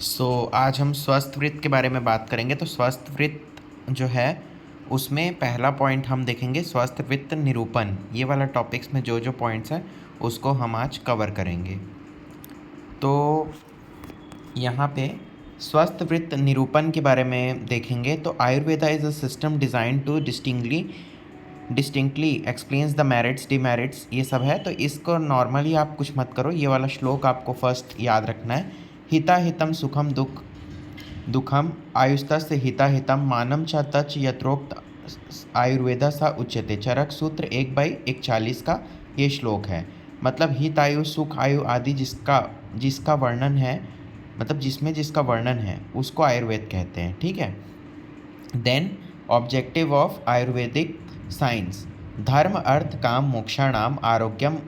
आज हम स्वस्थ वृत्त के बारे में बात करेंगे। तो स्वस्थ वृत्त जो है उसमें पहला पॉइंट हम देखेंगे स्वस्थ वृत्त निरूपण। ये वाला टॉपिक्स में जो जो पॉइंट्स हैं उसको हम आज कवर करेंगे। तो यहाँ पे स्वस्थ वृत्त निरूपण के बारे में देखेंगे। तो Ayurveda is a system design to distinctly explains the merits demerits, ये सब है। तो इसको नॉर्मली आप कुछ मत करो, ये वाला श्लोक आपको फर्स्ट याद रखना है। हिता हितम सुखम दुखम आयुस्तस्य हिता हितम मानम च तच यत्रोक्त आयुर्वेदा सा उच्यते, चरक सूत्र 1/41 का ये श्लोक है। मतलब हित आयु सुख आयु आदि जिसका वर्णन है, मतलब जिसका वर्णन है उसको आयुर्वेद कहते हैं। ठीक है। Then objective of Ayurvedic science, dharma artha काम मोक्षाणाम आरोग्यम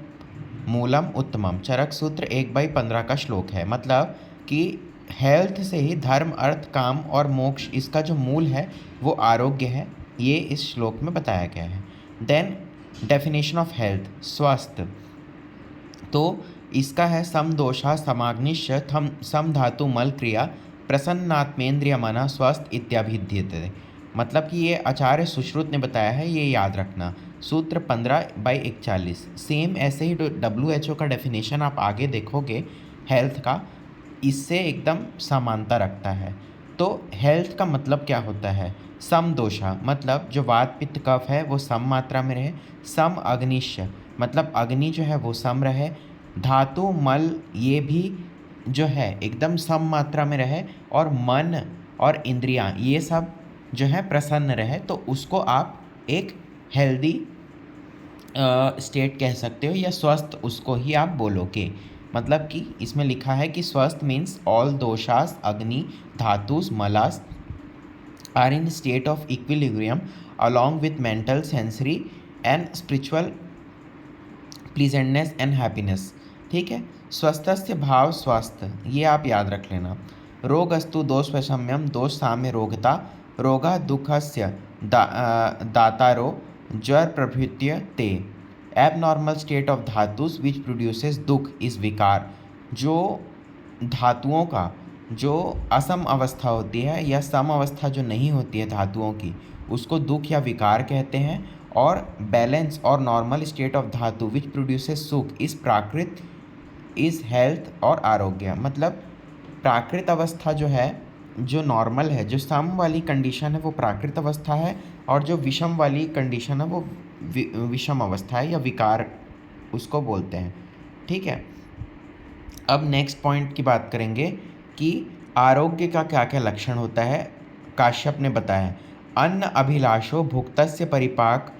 मूलम उत्तमम, चरक सूत्र 1/15 का श्लोक है। मतलब कि हेल्थ से ही धर्म अर्थ काम और मोक्ष, इसका जो मूल है वो आरोग्य है, ये इस श्लोक में बताया गया है। देन डेफिनेशन ऑफ हेल्थ, स्वास्थ्य, तो इसका है सम दोषा समाग्निश सम धातु मल क्रिया प्रसन्नात्मेंद्रिय मना स्वस्थ इत्याभिधीयते। मतलब कि ये आचार्य सुश्रुत ने बताया है, ये याद रखना। सूत्र 15/41 सेम ऐसे ही WHO का डेफिनेशन आप आगे देखोगे हेल्थ का, इससे एकदम समानता रखता है। तो हेल्थ का मतलब क्या होता है? सम दोषा, मतलब जो वात पित्त कफ है वो सम मात्रा में रहे। सम अग्निश्य, मतलब अग्नि जो है वो सम रहे। धातु मल, ये भी जो है एकदम सम मात्रा में रहे। और मन और इंद्रियां ये सब जो है प्रसन्न रहे, तो उसको आप एक हेल्दी स्टेट कह सकते हो, या स्वस्थ उसको ही आप बोलोगे। मतलब कि इसमें लिखा है कि स्वस्थ means all doshas agni dhatus malas are in state of equilibrium along with mental sensory and spiritual pleasantness and happiness. ठीक है। स्वस्थस्य भाव स्वास्थ्य, ये आप याद रख लेना। रोगस्तु दोष वैषम्यम दोष साम्य रोगता रोगा दुखस्य दातारो ज्वर प्रभृत्य ते, abnormal state of dhatus which produces dukh is विकार। जो धातुओं का जो असम अवस्था होती है या सम अवस्था जो नहीं होती है धातुओं की, उसको दुख या विकार कहते हैं। और बैलेंस और नॉर्मल स्टेट ऑफ धातु विच प्रोड्यूसेस सुख इस प्राकृत इस हेल्थ और आरोग्य। मतलब प्राकृत अवस्था जो है, जो नॉर्मल है, जो सम वाली कंडीशन है वो प्राकृत अवस्था है, और जो विषम वाली कंडीशन है वो विषम अवस्था है या विकार उसको बोलते हैं। ठीक है। अब नेक्स्ट पॉइंट की बात करेंगे कि आरोग्य का क्या क्या लक्षण होता है। काश्यप ने बताया, अन्न अभिलाषो भुक्तस्य परिपाक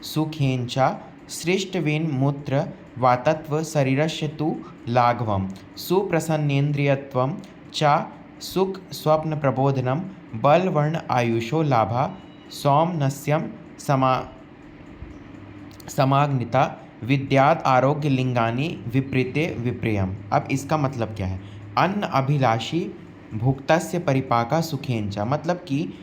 सुखेंचा सृष्टवीन मूत्र वातत्व शरीरस्य तु लाघवम सुप्रसन्नेन्द्रियत्वं च सुख स्वप्न प्रबोधनम बलवर्ण आयुषो लाभा सौमनस्यम समाग्निता विद्यात आरोग्य लिंगानी विपरीते विप्रियम। अब इसका मतलब क्या है? अन्न अभिलाषी भुक्तस्य परिपाका सुखेंचा, मतलब कि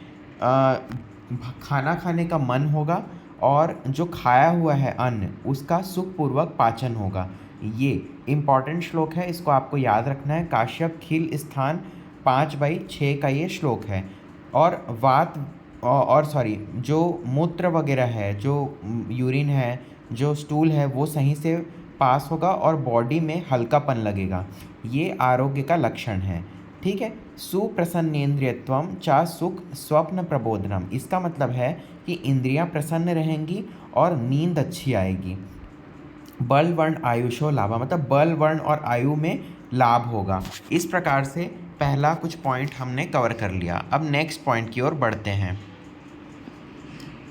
खाना खाने का मन होगा और जो खाया हुआ है अन्न उसका सुखपूर्वक पाचन होगा। ये इम्पॉर्टेंट श्लोक है, इसको आपको याद रखना है। काश्यप खील स्थान 5/6 का ये श्लोक है। और जो मूत्र वगैरह है, जो यूरिन है, जो स्टूल है, वो सही से पास होगा और बॉडी में हल्कापन लगेगा। ये आरोग्य का लक्षण है। ठीक है। सुप्रसन्नेन्द्रियत्वम चा सुख स्वप्न प्रबोधनम, इसका मतलब है कि इंद्रियां प्रसन्न रहेंगी और नींद अच्छी आएगी। बल वर्ण आयुषो लाभा, मतलब बल वर्ण और आयु में लाभ होगा। इस प्रकार से पहला कुछ पॉइंट हमने कवर कर लिया। अब नेक्स्ट पॉइंट की ओर बढ़ते हैं।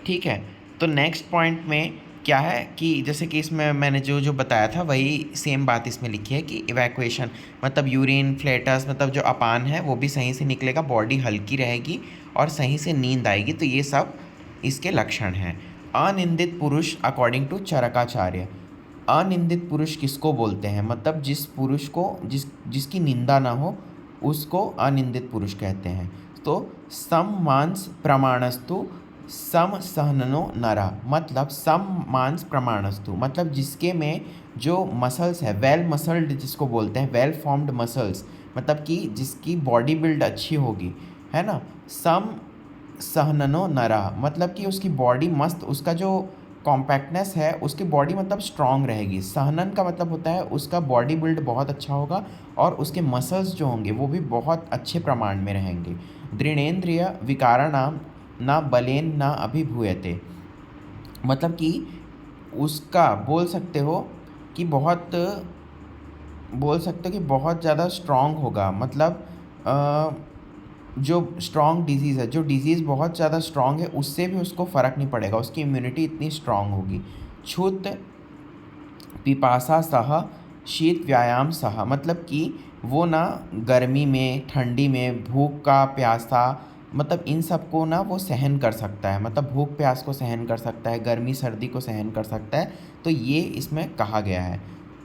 ठीक है। तो नेक्स्ट पॉइंट में क्या है कि जैसे कि इसमें मैंने जो जो बताया था वही सेम बात इसमें लिखी है कि इवैक्यूएशन, मतलब यूरिन फ्लेटस, मतलब जो अपान है वो भी सही से निकलेगा, बॉडी हल्की रहेगी और सही से नींद आएगी। तो ये सब इसके लक्षण हैं। अनिंदित पुरुष अकॉर्डिंग टू चरकाचार्य, अनिंदित पुरुष किसको बोलते हैं? मतलब जिस पुरुष को जिसकी निंदा ना हो उसको अनिंदित पुरुष कहते हैं। तो सम मांस प्रमाणस्तु सम सहननो नरा, मतलब सम मांस प्रमाणस्तु, मतलब जिसके में जो मसल्स है वेल मसल्ड, जिसको बोलते हैं वेल फॉर्म्ड मसल्स, मतलब कि जिसकी बॉडी बिल्ड अच्छी होगी, है ना। सम सहननो नरा, मतलब कि उसकी बॉडी मस्त, उसका जो कॉम्पैक्टनेस है, उसकी बॉडी मतलब स्ट्रांग रहेगी। सहनन का मतलब होता है उसका बॉडी बिल्ड बहुत अच्छा होगा और उसके मसल्स जो होंगे वो भी बहुत अच्छे प्रमाण में रहेंगे। दृढ़ेन्द्रिय विकाराणाम ना बलेन ना अभिभूयते, मतलब कि उसका बोल सकते हो कि बहुत ज़्यादा स्ट्रांग होगा। मतलब जो स्ट्रांग डिजीज़ है, जो डिजीज़ बहुत ज़्यादा स्ट्रांग है, उससे भी उसको फ़र्क नहीं पड़ेगा, उसकी इम्यूनिटी इतनी स्ट्रांग होगी। क्षुत पिपासा सह शीत व्यायाम सह, मतलब कि वो ना गर्मी में, ठंडी में, भूख का प्यासा, मतलब इन सब को ना वो सहन कर सकता है। मतलब भूख प्यास को सहन कर सकता है, गर्मी सर्दी को सहन कर सकता है। तो ये इसमें कहा गया है।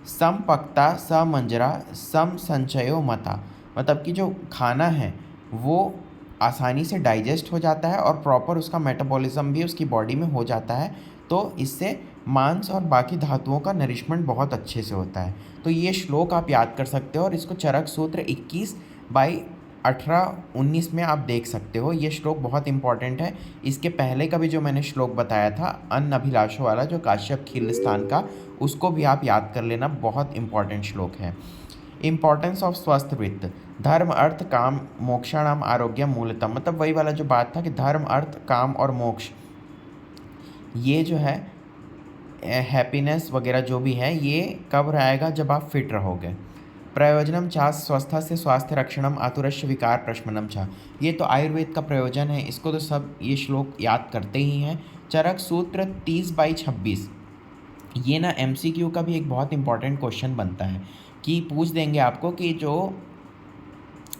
सम पक्ता स मंजरा सम संचयो मता, मतलब कि जो खाना है वो आसानी से डाइजेस्ट हो जाता है और प्रॉपर उसका मेटाबॉलिज्म भी उसकी बॉडी में हो जाता है। तो इससे मांस और बाकी धातुओं का नरिशमेंट बहुत अच्छे से होता है। तो ये श्लोक आप याद कर सकते हो और इसको चरक सूत्र 21/18-19 में आप देख सकते हो। ये श्लोक बहुत इंपॉर्टेंट है। इसके पहले का भी जो मैंने श्लोक बताया था अन्न अभिलाषों वाला, जो काश्यप खीलस्थान का, उसको भी आप याद कर लेना, बहुत इंपॉर्टेंट श्लोक है। इम्पॉर्टेंस ऑफ स्वस्थ वृत्त, धर्म अर्थ काम मोक्षाणाम आरोग्यम मूलतम, मतलब वही वाला जो बात था कि धर्म अर्थ काम और मोक्ष, ये जो है हैप्पीनेस वगैरह जो भी है, ये कब आएगा, जब आप फिट रहोगे। प्रयोजनम चा स्वस्थ से स्वास्थ्य रक्षणम आतुरस्य विकार प्रशमनम चा, ये तो आयुर्वेद का प्रयोजन है, इसको तो सब ये श्लोक याद करते ही हैं। चरक सूत्र 30/26, ये ना MCQ का भी एक बहुत इंपॉर्टेंट क्वेश्चन बनता है कि पूछ देंगे आपको कि जो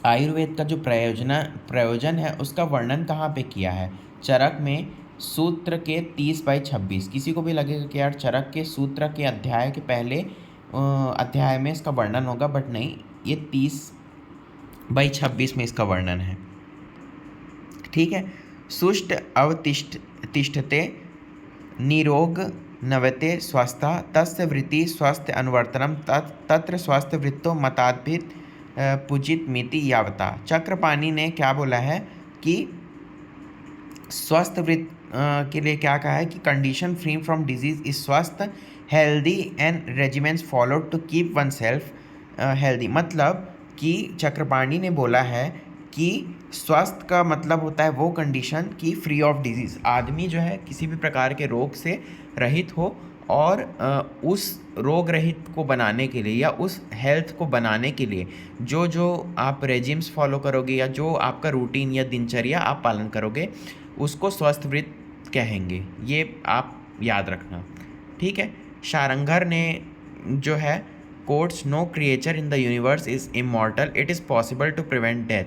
आयुर्वेद का जो प्रयोजन है उसका वर्णन कहाँ पे किया है। चरक में सूत्र के 30/26, किसी को भी लगेगा कि यार चरक के सूत्र के अध्याय के पहले अध्याय में इसका वर्णन होगा, बट नहीं, ये 30/26 में इसका वर्णन है। ठीक है। सुष्ट अवतिष्ठते निरोग नवते स्वस्था तस्य वृत्ति स्वस्थ अनुवर्तनम तत्र स्वस्थ वृत्तो मताद्भित पूजित मिति यावता। चक्रपाणी ने क्या बोला है कि स्वस्थ वृत्त के लिए क्या कहा है कि condition free from disease is swasth healthy and regiments followed to keep one self healthy, मतलब कि चक्रपाणी ने बोला है कि स्वस्थ का मतलब होता है वो कंडीशन कि फ्री ऑफ डिजीज़, आदमी जो है किसी भी प्रकार के रोग से रहित हो और उस रोग रहित को बनाने के लिए या उस हेल्थ को बनाने के लिए जो जो आप रेजिम्स फॉलो करोगे या जो आपका रूटीन या दिनचर्या आप पालन करोगे उसको स्वस्थ वृत्त कहेंगे। ये आप याद रखना। ठीक है। शारंगर ने जो है quotes no creature in the universe is immortal, it is possible to prevent death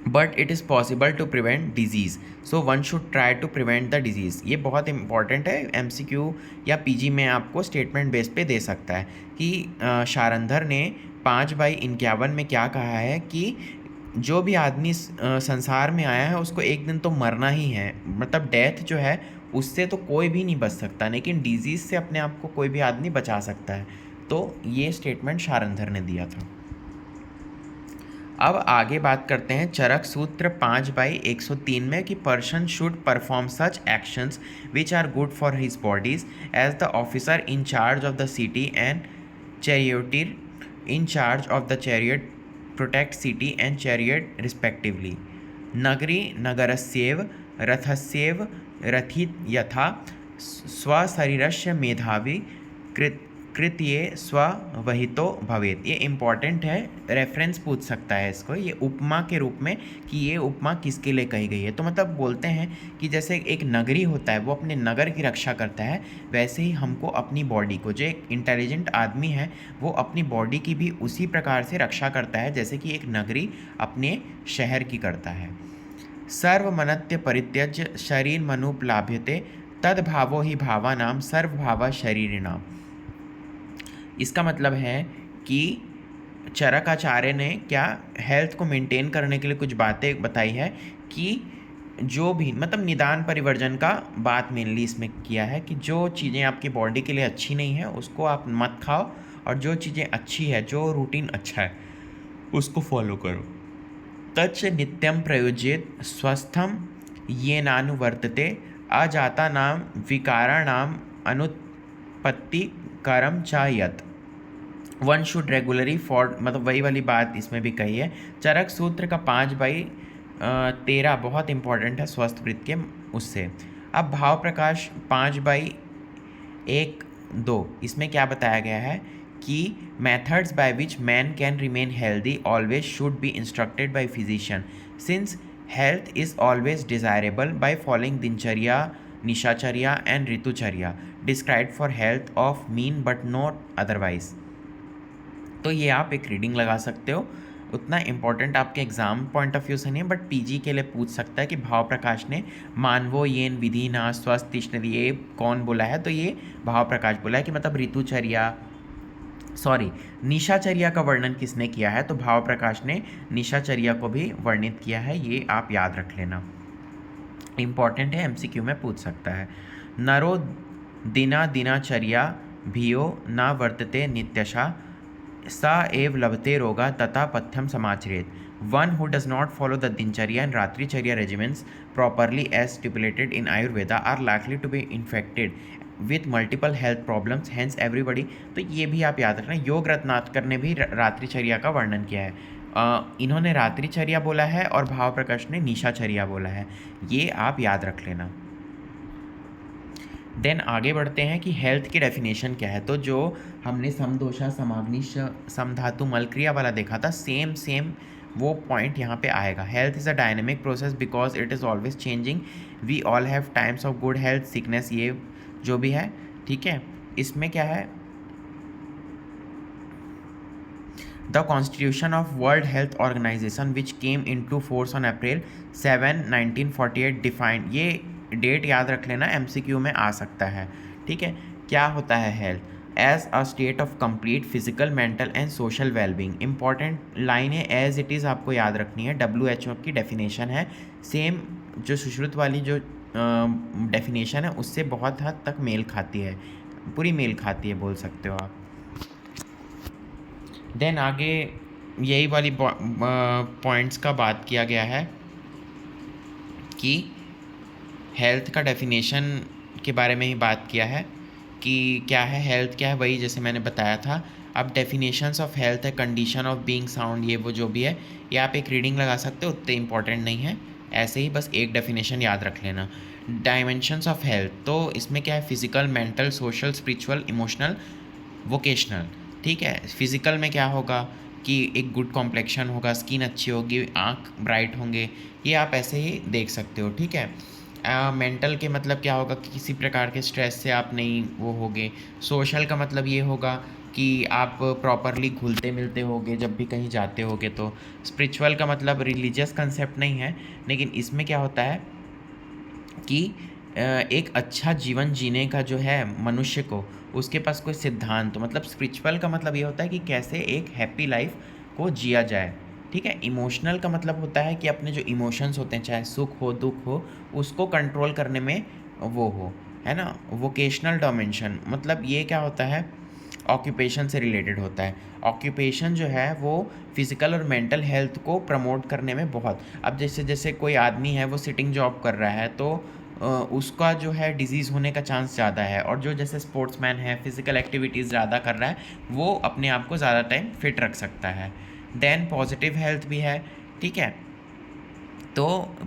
but it is possible to prevent disease, so one should try to prevent the disease. ये बहुत इंपॉर्टेंट है, MCQ या PG में आपको statement base पे दे सकता है कि शारंधर ने 5/51 में क्या कहा है कि जो भी आदमी संसार में आया है उसको एक दिन तो मरना ही है, मतलब डेथ जो है उससे तो कोई भी नहीं बच सकता, लेकिन डिजीज़ से अपने आप को कोई भी आदमी बचा सकता है। तो ये स्टेटमेंट शारंधर ने दिया था। अब आगे बात करते हैं चरक सूत्र 5/103 में कि person should perform such actions which are good for his bodies as the officer in charge of the city and charioteer in charge of the chariot protect city and chariot respectively. नगरी नगरस्येव रथस्येव रथि यथा स्वशरीरस्य मेधावी कृत्ये स्ववहितो भवेत। ये important है, reference पूछ सकता है इसको, ये उपमा के रूप में कि ये उपमा किसके लिए कही गई है। तो मतलब बोलते हैं कि जैसे एक नगरी होता है वो अपने नगर की रक्षा करता है, वैसे ही हमको अपनी बॉडी को, जो एक इंटेलिजेंट आदमी है वो अपनी बॉडी की भी उसी प्रकार से रक्षा करता है जैसे कि एक नगरी अपने शहर की करता है। सर्वमनत्य परित्यज्य शरीर मनुपलाभ्यते तद भावो ही भावानाम सर्वभावा शरीरिणाम। इसका मतलब है कि चरकाचार्य ने क्या हेल्थ को मेंटेन करने के लिए कुछ बातें बताई है कि जो भी मतलब निदान परिवर्जन का बात मेनली इसमें किया है कि जो चीज़ें आपकी बॉडी के लिए अच्छी नहीं है उसको आप मत खाओ, और जो चीज़ें अच्छी है, जो रूटीन अच्छा है उसको फॉलो करो। तच्च नित्यं प्रयुज्येत स्वस्थं येनानुवर्तते अजातानां विकाराणाम् अनुत्पत्तिकरं च यत्। वन शुड रेगुलरली फॉर, मतलब वही वाली बात इसमें भी कही है। चरक सूत्र का 5/13 बहुत इंपॉर्टेंट है स्वस्थ वृत्त के उससे। अब भाव प्रकाश 5/1-2 इसमें क्या बताया गया है कि methods by which man can remain healthy always should be instructed by physician since health is always desirable by following dinacharya, nishacharya and ritucharya described for health of men but not otherwise. तो ये आप एक रीडिंग लगा सकते हो, उतना इम्पोर्टेंट आपके exam point of view से नहीं है, बट पीजी के लिए पूछ सकता है कि भाव प्रकाश ने मानवो येन विधि ना स्वस्थ तिष्ठति, ये कौन बोला है, तो ये भाव प्रकाश बोला है कि मतलब ऋतुचर्या, सॉरी निशाचर्या का वर्णन किसने किया है, तो भाव प्रकाश ने निशाचर्या को भी वर्णित किया है, ये आप याद रख लेना, इम्पॉर्टेंट है, एमसीक्यू में पूछ सकता है। नरो दिना दिनाचर्या भियो न वर्तते नित्यशा सा एव लभते रोगा तथा पथ्यम समाचरेत। One who does not follow the dinacharya and ratricharya regimens properly as stipulated in Ayurveda are likely to be infected with multiple health problems hence everybody. तो ये भी आप याद रखना, योग रत्नाकर ने भी रात्रिचर्या का वर्णन किया है, इन्होंने रात्रिचर्या बोला है और भाव प्रकाश ने निशाचर्या बोला है, ये आप याद रख लेना। देन आगे बढ़ते हैं कि हेल्थ की डेफिनेशन क्या है। तो जो हमने समदोषा समाग्निश समधातु मलक्रिया वाला देखा था, सेम वो पॉइंट यहाँ पे आएगा। Health is a dynamic process because it is always changing, we all have times of good health, sickness, ये जो भी है, ठीक है। इसमें क्या है, the constitution of World Health Organization which came into force on April 7, 1948 defined, ये डेट याद रख लेना, एमसीक्यू में आ सकता है, ठीक है। क्या होता है health, as a state of complete physical, mental and social wellbeing. Important line है, एज इट इज़ आपको याद रखनी है, WHO की डेफिनेशन है, सेम जो सुश्रुत वाली जो डेफिनेशन है उससे बहुत हद तक मेल खाती है, पूरी मेल खाती है बोल सकते हो आप। देन आगे यही वाली पॉइंट्स का बात किया गया है कि हेल्थ का डेफिनेशन के बारे में ही बात किया है कि क्या है हेल्थ, क्या है, वही जैसे मैंने बताया था। अब डेफिनेशंस ऑफ हेल्थ है कंडीशन ऑफ बीइंग साउंड, ये वो जो भी है, ये आप एक रीडिंग लगा सकते हो, उतने इंपॉर्टेंट नहीं है, ऐसे ही बस एक डेफिनेशन याद रख लेना। डायमेंशंस ऑफ हेल्थ, तो इसमें क्या है, physical, mental, social, spiritual, emotional, vocational, ठीक है। फिजिकल में क्या होगा कि एक गुड कॉम्प्लेक्शन होगा, स्किन अच्छी होगी, आँख ब्राइट होंगे, ये आप ऐसे ही देख सकते हो, ठीक है। मेंटल के मतलब क्या होगा कि किसी प्रकार के स्ट्रेस से आप नहीं वो होगे। सोशल का मतलब ये होगा कि आप प्रॉपरली घुलते मिलते होगे जब भी कहीं जाते होगे। तो स्पिरिचुअल का मतलब रिलीजियस कंसेप्ट नहीं है, लेकिन इसमें क्या होता है कि एक अच्छा जीवन जीने का जो है मनुष्य को, उसके पास कोई सिद्धांत, तो मतलब स्पिरिचुअल का मतलब ये होता है कि कैसे एक हैप्पी लाइफ को जिया जाए, ठीक है। इमोशनल का मतलब होता है कि अपने जो इमोशंस होते हैं, चाहे सुख हो दुख हो, उसको कंट्रोल करने में वो हो, है ना। वोकेशनल डायमेंशन मतलब ये क्या होता है, ऑक्यूपेशन से रिलेटेड होता है। ऑक्यूपेशन जो है वो फिज़िकल और मेंटल हेल्थ को प्रमोट करने में बहुत, अब जैसे जैसे कोई आदमी है वो सिटिंग जॉब कर रहा है तो उसका जो है डिजीज़ होने का चांस ज़्यादा है, और जो जैसे स्पोर्ट्समैन है फिज़िकल एक्टिविटीज़ ज़्यादा कर रहा है वो अपने आप को ज़्यादा टाइम फिट रख सकता है। देन पॉजिटिव हेल्थ भी है, ठीक है। तो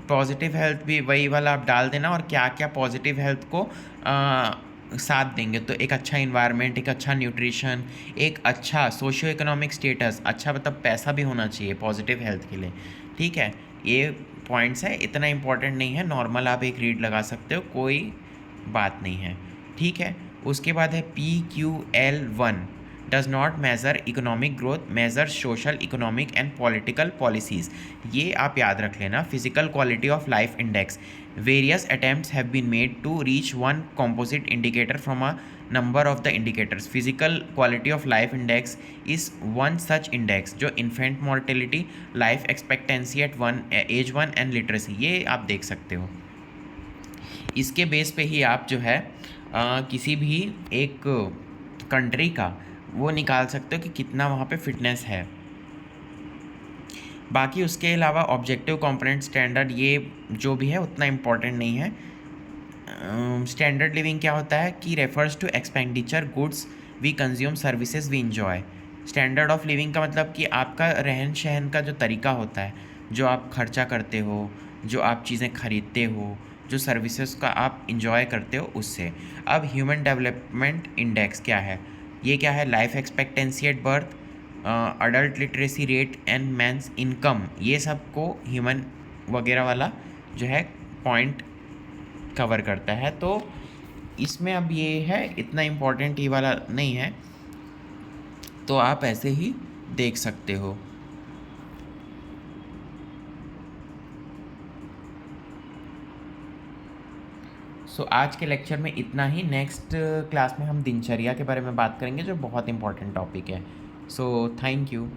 पॉजिटिव हेल्थ भी वही वाला आप डाल देना, और क्या क्या पॉजिटिव हेल्थ को साथ देंगे, तो एक अच्छा इन्वायरमेंट, एक अच्छा न्यूट्रिशन, एक अच्छा सोशियो इकोनॉमिक स्टेटस, अच्छा मतलब पैसा भी होना चाहिए पॉजिटिव हेल्थ के लिए, ठीक है। ये पॉइंट्स है, इतना इंपॉर्टेंट नहीं है, नॉर्मल आप एक रीड लगा सकते हो, कोई बात नहीं है, ठीक है। उसके बाद है PQL1 does not measure economic growth, measure social, economic and political policies, ये आप याद रख लेना। Physical quality of life index, various attempts have been made to reach one composite indicator from a number of the indicators. Physical quality of life index is one such index जो infant mortality, life expectancy at age 1 and literacy, ये आप देख सकते हो। इसके base पे ही आप जो है किसी भी एक कंट्री का वो निकाल सकते हो कि कितना वहाँ पे फिटनेस है। बाकी उसके अलावा ऑब्जेक्टिव कंपोनेंट स्टैंडर्ड ये जो भी है उतना इम्पोर्टेंट नहीं है। स्टैंडर्ड लिविंग क्या होता है कि refers to expenditure goods we consume services we enjoy. Standard of living का मतलब कि आपका रहन सहन का जो तरीका होता है, जो आप खर्चा करते हो, जो आप चीज़ें खरीदते हो, जो सर्विसेज का आप इंजॉय करते हो उससे। अब ह्यूमन डेवलपमेंट इंडेक्स क्या है, ये क्या है, life expectancy at birth, adult literacy rate and means income, ये सब को ह्यूमन वगैरह वाला जो है पॉइंट कवर करता है। तो इसमें अब ये है, इतना इम्पोर्टेंट ये वाला नहीं है, तो आप ऐसे ही देख सकते हो। आज के लेक्चर में इतना ही। नेक्स्ट क्लास में हम दिनचर्या के बारे में बात करेंगे जो बहुत इंपॉर्टेंट टॉपिक है। Thank you.